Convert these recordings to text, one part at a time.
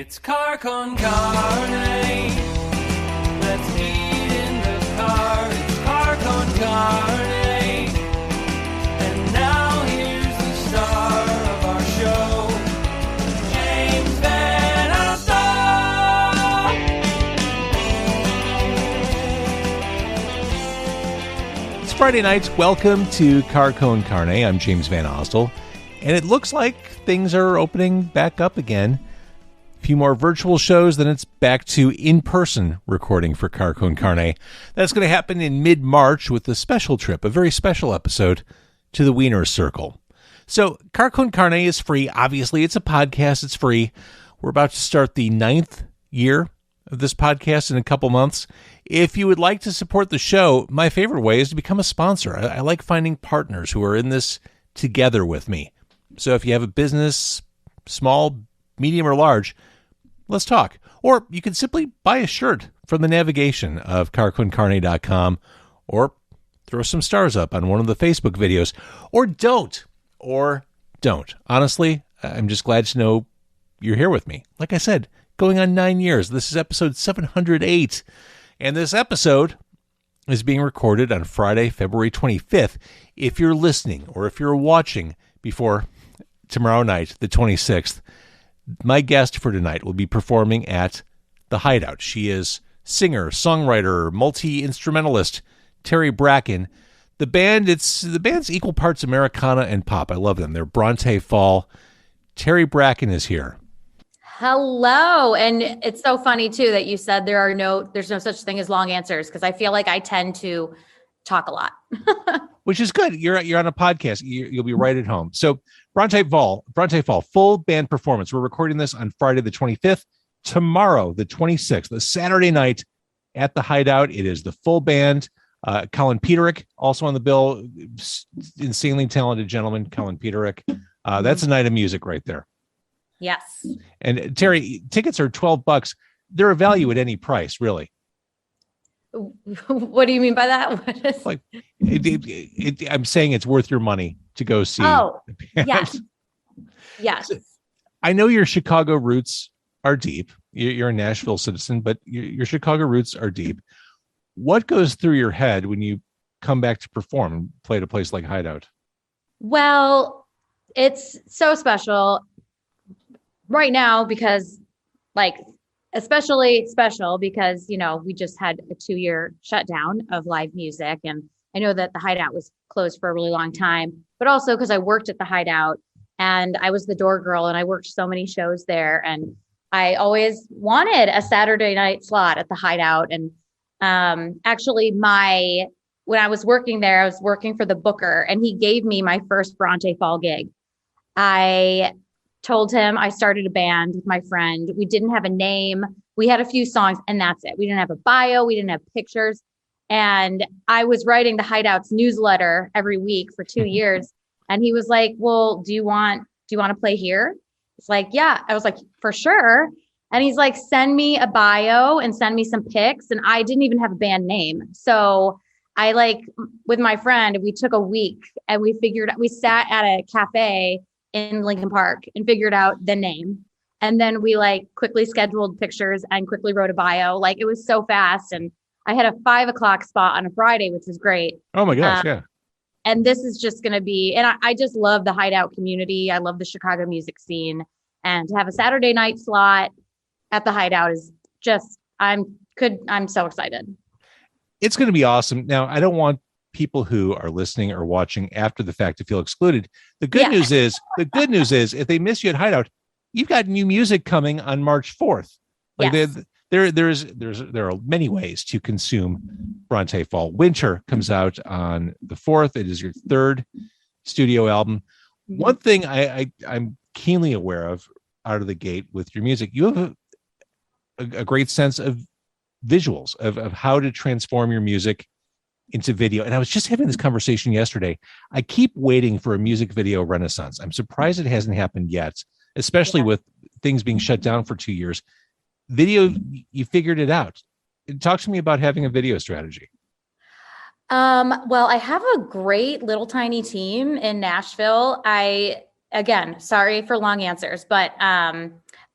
It's car con carne. Let's eat in the car. It's car con carne. And now here's the star of our show, James Van Alstyne. It's Friday night. Welcome to Car Con Carne. I'm James Van Alstyne. And it looks like things are opening back up again. A few more virtual shows, then it's back to in-person recording for Car Con Carne. That's going to happen in mid-March with a special trip, a very special episode to the Wiener Circle. So Car Con Carne is free. Obviously, it's a podcast. It's free. We're about to start the 9th year of this podcast in a couple months. If you would like to support the show, my favorite way is to become a sponsor. I like finding partners who are in this together with me. So if you have a business, small, medium, or large, let's talk. Or you can simply buy a shirt from the navigation of carconcarne.com or throw some stars up on one of the Facebook videos. Or don't. Honestly, I'm just glad to know you're here with me. Like I said, going on 9 years. This is episode 708. And this episode is being recorded on Friday, February 25th. If you're listening or if you're watching before tomorrow night, the 26th, my guest for tonight will be performing at the Hideout. She is singer, songwriter, multi-instrumentalist Teri Bracken. The band's equal parts Americana and pop. I love them. They're Brontë Fall. Teri Bracken is here. Hello. And it's so funny too that you said there's no such thing as long answers, because I feel like I tend to talk a lot. Which is good. You're on a podcast. You'll be right at home. So Brontë Fall, full band performance. We're recording this on Friday the 25th. Tomorrow, the 26th, the Saturday night at the Hideout. It is the full band. Colin Peterick also on the bill. Insanely talented gentleman, Colin Peterick. That's a night of music right there. Yes. And Teri, tickets are $12. They're a value at any price, really. What do you mean by that? Like, I'm saying it's worth your money to go see. Oh, yes. I know your Chicago roots are deep. You're a Nashville citizen, but your Chicago roots are deep. What goes through your head when you come back to perform and play at a place like Hideout? Well, it's so special right now because, especially special because, we just had a 2-year shutdown of live music. And I know that the Hideout was closed for a really long time, but also because I worked at the Hideout and I was the door girl and I worked so many shows there. And I always wanted a Saturday night slot at the Hideout. And actually when I was working there, I was working for the booker and he gave me my first Brontë Fall gig. I told him I started a band with my friend. We didn't have a name. We had a few songs and that's it. We didn't have a bio. We didn't have pictures. And I was writing the Hideout's newsletter every week for 2 years. And he was like, well, do you want to play here? It's like, yeah. I was like, for sure. And he's like, send me a bio and send me some pics. And I didn't even have a band name. So I with my friend, we took a week and we sat at a cafe in Lincoln Park and figured out the name. And then we quickly scheduled pictures and quickly wrote a bio. It was so fast. And I had a 5:00 spot on a Friday, which was great. Oh my gosh. Yeah. And this is just going to be, and I just love the Hideout community. I love the Chicago music scene, and to have a Saturday night slot at the Hideout is just, I'm so excited. It's going to be awesome. Now, I don't want people who are listening or watching after the fact to feel excluded. The good news is if they miss you at Hideout, you've got new music coming on March 4th. Yes. There are many ways to consume Brontë Fall. Winter comes out on the 4th. It is your third studio album. One thing I'm keenly aware of out of the gate with your music, you have a great sense of visuals, of how to transform your music into video. And I was just having this conversation yesterday. I keep waiting for a music video renaissance. I'm surprised it hasn't happened yet, especially with things being shut down for 2 years. Video, you figured it out. Talk to me about having a video strategy. Well, I have a great little tiny team in Nashville. Again, sorry for long answers, but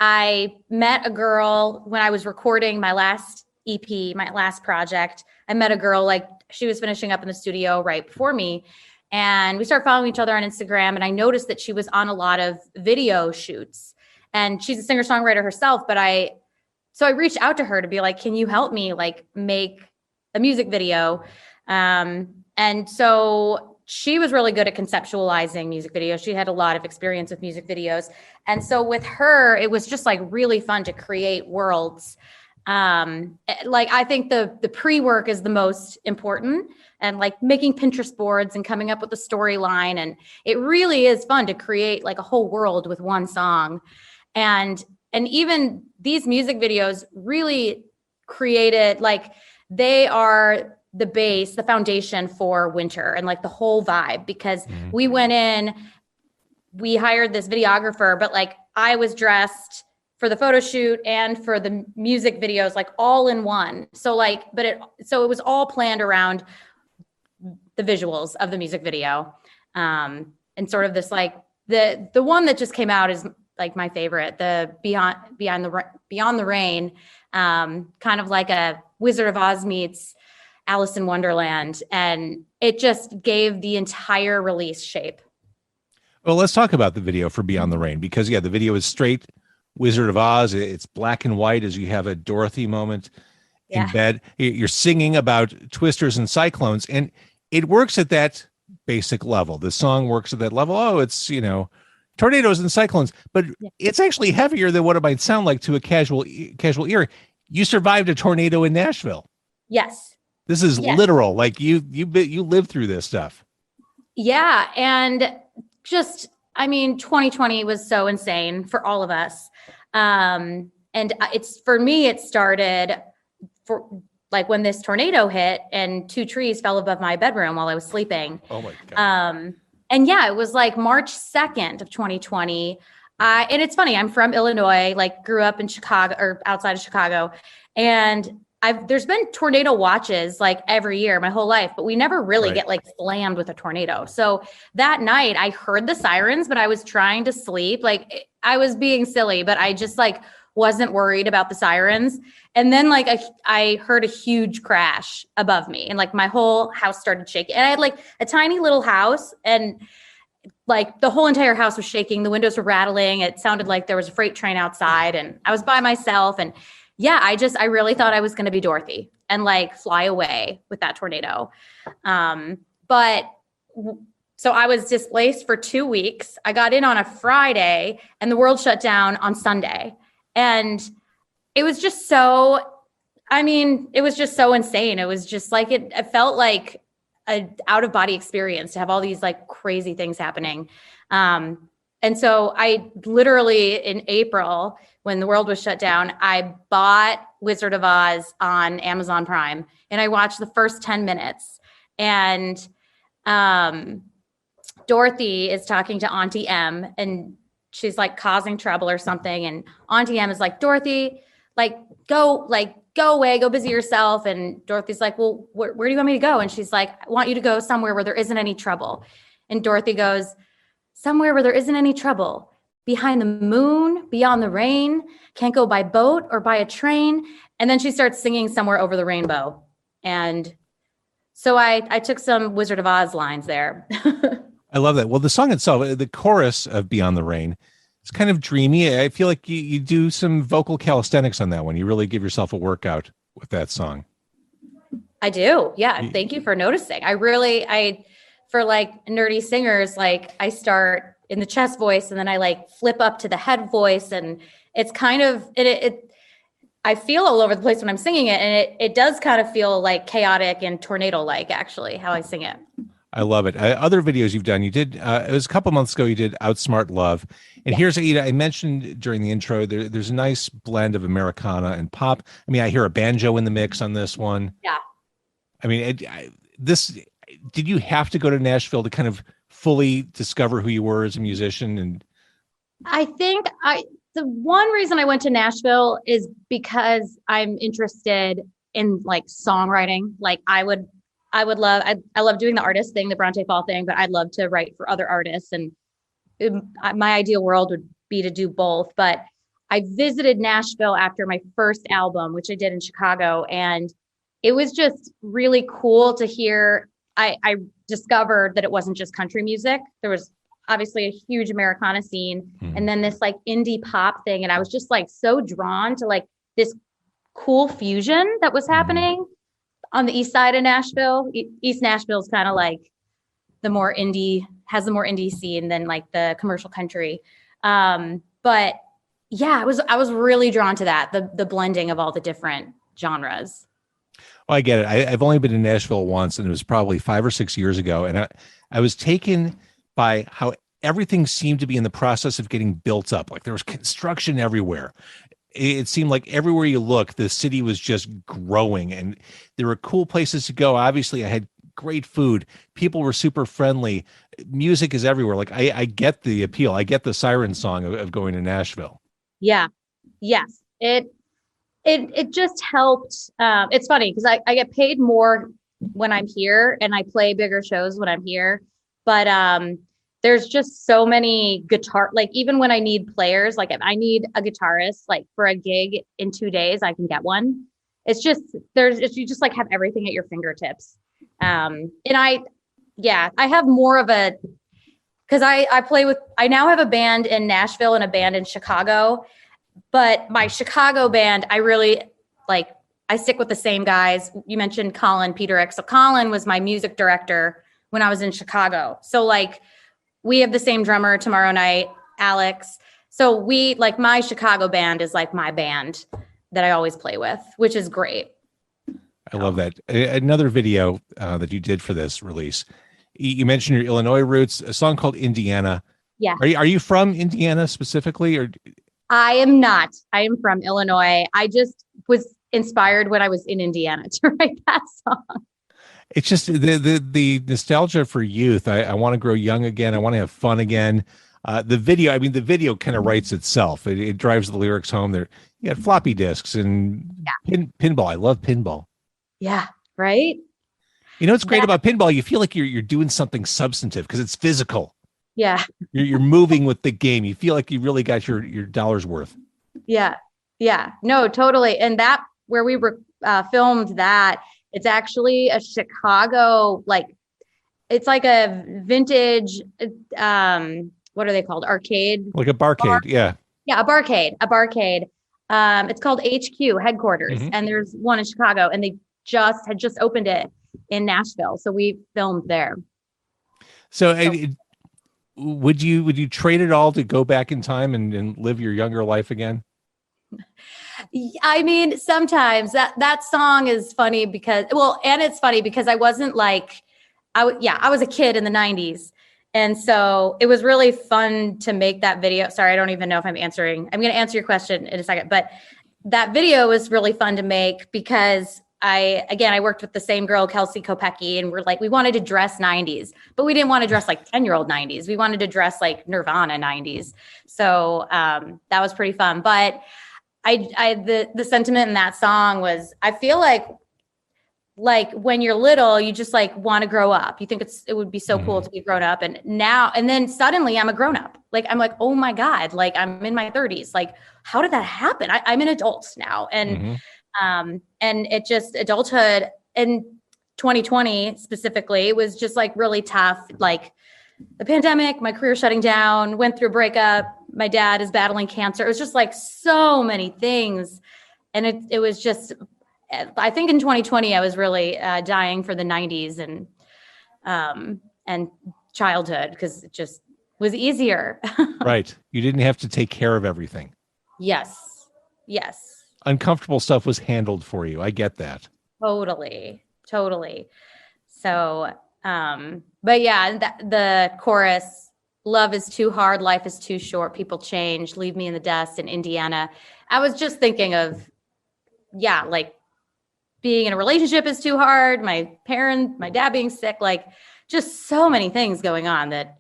I met a girl when I was recording my last EP, my last project. I met a girl, like she was finishing up in the studio right before me. And we started following each other on Instagram. And I noticed that she was on a lot of video shoots. And she's a singer-songwriter herself. So I reached out to her to be like, can you help me like make a music video? And so she was really good at conceptualizing music videos. She had a lot of experience with music videos. And so with her, it was just like really fun to create worlds. Like I think the pre-work is the most important, and like making Pinterest boards and coming up with a storyline. And it really is fun to create like a whole world with one song. And even these music videos really created, like they are the base, the foundation for winter and like the whole vibe, because we went in, we hired this videographer, but like I was dressed for the photo shoot and for the music videos, like all in one. So like, so it was all planned around the visuals of the music video. And sort of this, like the one that just came out is like my favorite, the Beyond the Rain, kind of like a Wizard of Oz meets Alice in Wonderland. And it just gave the entire release shape. Well, let's talk about the video for Beyond the Rain, because the video is straight Wizard of Oz. It's black and white as you have a Dorothy moment in bed. You're singing about twisters and cyclones, and it works at that basic level. The song works at that level. Oh, it's, tornadoes and cyclones, but it's actually heavier than what it might sound like to a casual ear. You survived a tornado in Nashville. Yes. This is literal. Like you lived through this stuff. Yeah. And just, 2020 was so insane for all of us. And for me, it started for like when this tornado hit and 2 trees fell above my bedroom while I was sleeping. Oh my God. And it was like March 2nd of 2020. And it's funny, I'm from Illinois, like grew up in Chicago or outside of Chicago. And there's been tornado watches like every year my whole life, but we never really get like slammed with a tornado. So that night I heard the sirens, but I was trying to sleep. Like I was being silly, but I just like wasn't worried about the sirens. And then like I heard a huge crash above me, and like my whole house started shaking. And I had like a tiny little house, and like the whole entire house was shaking. The windows were rattling. It sounded like there was a freight train outside, and I was by myself. And I really thought I was going to be Dorothy and like fly away with that tornado. So I was displaced for 2 weeks. I got in on a Friday and the world shut down on Sunday. And it was just so insane. It was just like, it felt like an out of body experience to have all these like crazy things happening. And so I literally in April, when the world was shut down, I bought Wizard of Oz on Amazon Prime, and I watched the first 10 minutes. And Dorothy is talking to Auntie M, and she's like causing trouble or something. And Auntie M is like, Dorothy, go away, go busy yourself. And Dorothy's like, well, where do you want me to go? And she's like, I want you to go somewhere where there isn't any trouble. And Dorothy goes, somewhere where there isn't any trouble. Behind the moon, beyond the rain, can't go by boat or by a train. And then she starts singing Somewhere Over the Rainbow. And so I took some Wizard of Oz lines there. I love that. Well, the song itself, the chorus of Beyond the Rain, it's kind of dreamy. I feel like you do some vocal calisthenics on that one. You really give yourself a workout with that song. I do. Yeah. Thank you for noticing. For like nerdy singers, like I start in the chest voice and then I like flip up to the head voice, and it's kind of, I feel all over the place when I'm singing it. And it does kind of feel like chaotic and tornado-like, actually, how I sing it. I love it. Other videos you've done, you did, it was a couple months ago, you did Outsmart Love. And here's, I mentioned during the intro, there's a nice blend of Americana and pop. I hear a banjo in the mix on this one. Yeah. Did you have to go to Nashville to kind of fully discover who you were as a musician? And I think the one reason I went to Nashville is because I'm interested in like songwriting. Like I love doing the artist thing, the Brontë Fall thing, but I'd love to write for other artists. And my ideal world would be to do both. But I visited Nashville after my first album, which I did in Chicago. And it was just really cool to hear. I discovered that it wasn't just country music. There was obviously a huge Americana scene, and then this like indie pop thing. And I was just like so drawn to like this cool fusion that was happening on the east side of Nashville. East Nashville is kind of like has the more indie scene than like the commercial country. But yeah, I was really drawn to that, the blending of all the different genres. Well, I get it. I've only been to Nashville once, and it was probably 5 or 6 years ago. And I was taken by how everything seemed to be in the process of getting built up. Like there was construction everywhere. It seemed like everywhere you look, the city was just growing, and there were cool places to go. Obviously, I had great food. People were super friendly. Music is everywhere. Like I get the appeal. I get the siren song of going to Nashville. Yeah. Yes. It just helped. It's funny because I get paid more when I'm here and I play bigger shows when I'm here. But there's just so many like even when I need players, like if I need a guitarist, like for a gig in 2 days, I can get one. It's just, you just like have everything at your fingertips. And I have more of because I now have a band in Nashville and a band in Chicago. But my Chicago band, I really I stick with the same guys. You mentioned Colin Peterick. So Colin was my music director when I was in Chicago. So like we have the same drummer tomorrow night, Alex. So my Chicago band is like my band that I always play with, which is great. I love that. Another video that you did for this release, you mentioned your Illinois roots, a song called Indiana. Yeah. Are you from Indiana specifically, or? I am not. I am from Illinois. I just was inspired when I was in Indiana to write that song. It's just the nostalgia for youth. I want to grow young again. I want to have fun again. The video kind of writes itself. It drives the lyrics home. There, you got floppy disks and pinball. I love pinball. Yeah. Right. You know what's great about pinball? You feel like you're doing something substantive because it's physical. Yeah. You're moving with the game. You feel like you really got your dollar's worth. Yeah. Yeah. No, totally. And that where we filmed that, it's actually a Chicago, it's like a vintage, what are they called? Arcade? Like a barcade. Yeah. Yeah. A barcade. It's called HQ headquarters. And there's one in Chicago, and they had just opened it in Nashville. So we filmed there. So would you trade it all to go back in time and live your younger life again? I mean, sometimes that song is funny because it's funny because I wasn't I was a kid in the 90s. And so it was really fun to make that video. Sorry, I don't even know if I'm going to answer your question in a second, but that video was really fun to make because I worked with the same girl, Kelsey Kopecki, and we wanted to dress 90s, but we didn't want to dress like 10-year-old 90s. We wanted to dress like Nirvana 90s. So that was pretty fun. But the sentiment in that song was, I feel like when you're little, you just want to grow up. You think it would be so cool to be grown up. And then suddenly I'm a grown up. I'm like, oh my God, I'm in my 30s. How did that happen? I'm an adult now. And it just adulthood in 2020 specifically was just really tough. The pandemic, my career shutting down, went through a breakup. My dad is battling cancer. It was just so many things. And it was just, I think in 2020, I was really dying for the 90s and childhood because it just was easier. Right. You didn't have to take care of everything. Yes. Uncomfortable stuff was handled for you. I get that. Totally. So, but yeah, the chorus, love is too hard, life is too short, people change, leave me in the dust in Indiana. I was just thinking of, being in a relationship is too hard. My dad being sick, just so many things going on that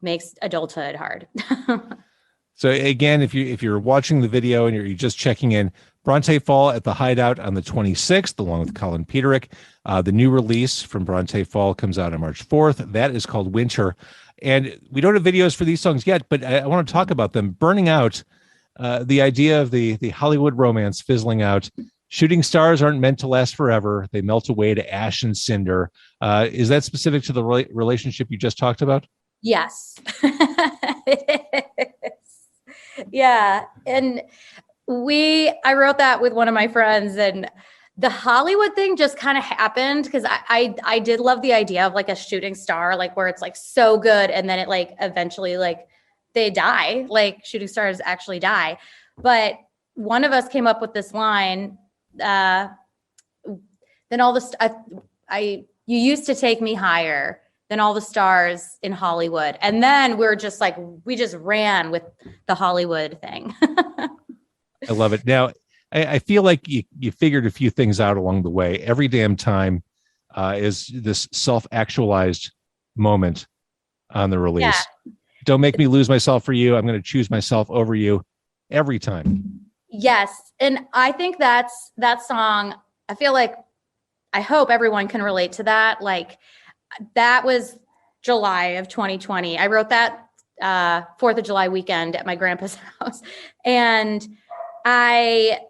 makes adulthood hard. So again, if you're watching the video and you're just checking in, Brontë Fall at the Hideout on the 26th, along with Colin Peterick. The new release from Brontë Fall comes out on March 4th. That is called Winter. And we don't have videos for these songs yet, but I want to talk about them. Burning Out, The idea of the Hollywood romance fizzling out. Shooting stars aren't meant to last forever. They melt away to ash and cinder. Is that specific to the relationship you just talked about? Yes. It is. Yeah. And I wrote that with one of my friends, and the Hollywood thing just kind of happened because I did love the idea of like a shooting star, like where it's like so good. And then it like eventually like they die, like shooting stars actually die. But one of us came up with this line, then all this, you used to take me higher than all the stars in Hollywood. And then we're just like, we just ran with the Hollywood thing. I love it. Now, I feel like you figured a few things out along the way. Every damn time is this self-actualized moment on the release. Yeah. Don't make me lose myself for you. I'm going to choose myself over you every time. Yes. And I think that song, I feel like, I hope everyone can relate to that. Like that was July of 2020. I wrote that 4th of July weekend at my grandpa's house. And I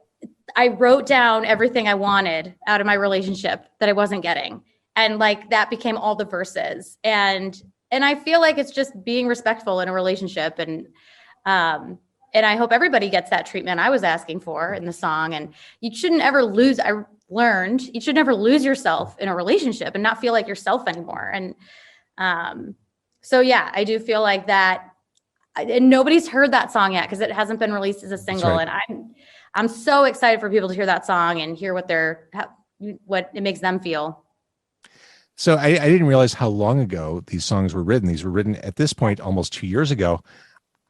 wrote down everything I wanted out of my relationship that I wasn't getting. And like, that became all the verses. And I feel like it's just being respectful in a relationship. And I hope everybody gets that treatment I was asking for in the song. And you shouldn't ever lose. I learned you should never lose yourself in a relationship and not feel like yourself anymore. And so, yeah, I do feel like that. And nobody's heard that song yet because it hasn't been released as a single. Right. And I'm so excited for people to hear that song and hear what it makes them feel. So I didn't realize how long ago these songs were written. These were written at this point almost 2 years ago.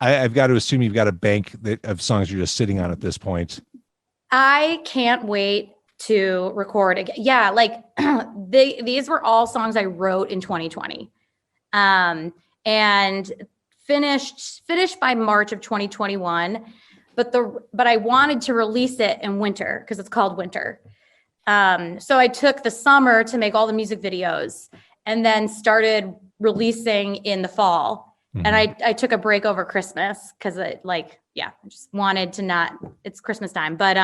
I've got to assume you've got a bank of songs you're just sitting on at this point. I can't wait to record again. Yeah, like these were all songs I wrote in 2020, and finished by March of 2021. But I wanted to release it in winter because it's called Winter. So I took the summer to make all the music videos, and then started releasing in the fall. Mm-hmm. And I took a break over Christmas because I just wanted to not. It's Christmas time, but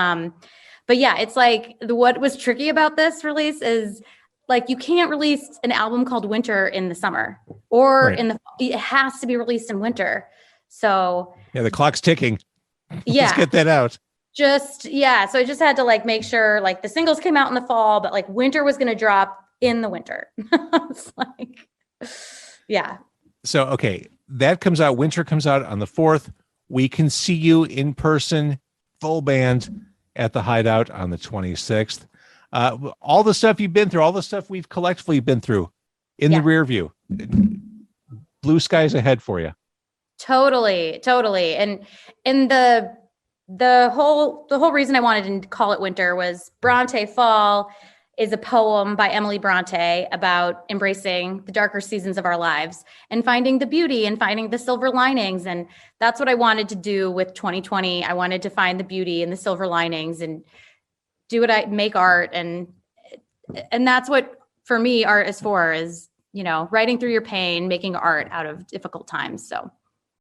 yeah, it's like what was tricky about this release is like you can't release an album called Winter in the summer or right. It has to be released in winter. So yeah, the clock's ticking. Yeah, let's get that out. So I just had to like make sure like the singles came out in the fall, but like Winter was going to drop in the winter. It's like, yeah. So okay, that comes out. Winter comes out on the 4th. We can see you in person, full band at the Hideout on the 26th. All the stuff you've been through, all the stuff we've collectively been through in the rear view. Blue skies ahead for you. Totally. And the whole reason I wanted to call it Winter was Brontë Fall is a poem by Emily Brontë about embracing the darker seasons of our lives and finding the beauty and finding the silver linings. And that's what I wanted to do with 2020. I wanted to find the beauty and the silver linings and make art. And that's what, for me, art is for, is, writing through your pain, making art out of difficult times. So